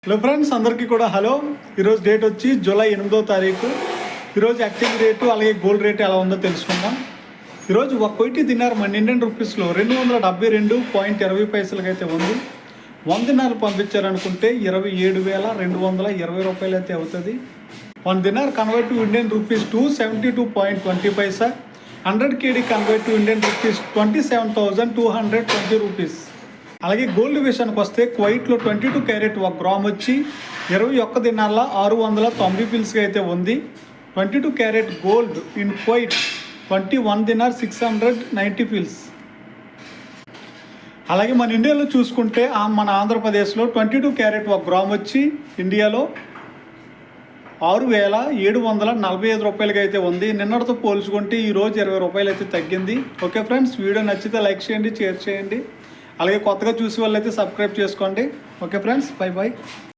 Hello friends, అందరికీ కూడా hello. ఈరోజు డేట్ వచ్చి జూలై 8వ తారీఖు. ఈరోజు ఎక్స్చేంజ్ రేటు అలాగే గోల్డ్ రేటు ఎలా ఉందో తెలుసుకుందాం. ఈరోజు ఒక కోటి దినార్ మన ఇండియన్ రూపీస్లో 272.20 అయితే ఉంది. 100 దినాలు పంపించారనుకుంటే 27,220 రూపాయలు అయితే అవుతుంది. 1 dinar convert to Indian rupees 272.20. 100 KD convert to Indian rupees 27,220 rupees. అలాగే గోల్డ్ విషయానికి వస్తే కువైట్లో 22 క్యారెట్ 1 గ్రామ్ వచ్చి 21 దినార్ల 690 పిల్స్గా అయితే ఉంది. 22 carat gold in Kuwait 21 dinar 690 pills. అలాగే మన ఇండియాలో చూసుకుంటే మన ఆంధ్రప్రదేశ్లో 22 క్యారెట్ 1 గ్రామ్ వచ్చి ఇండియాలో 6,745 రూపాయలకి అయితే ఉంది. నిన్నటితో పోల్చుకుంటే ఈరోజు 20 రూపాయలు అయితే తగ్గింది. ఓకే ఫ్రెండ్స్, వీడియో నచ్చితే లైక్ చేయండి, షేర్ చేయండి. అలాగే కొత్తగా చూసే వాళ్ళైతే సబ్స్క్రైబ్ చేసుకోండి. Okay friends, bye bye.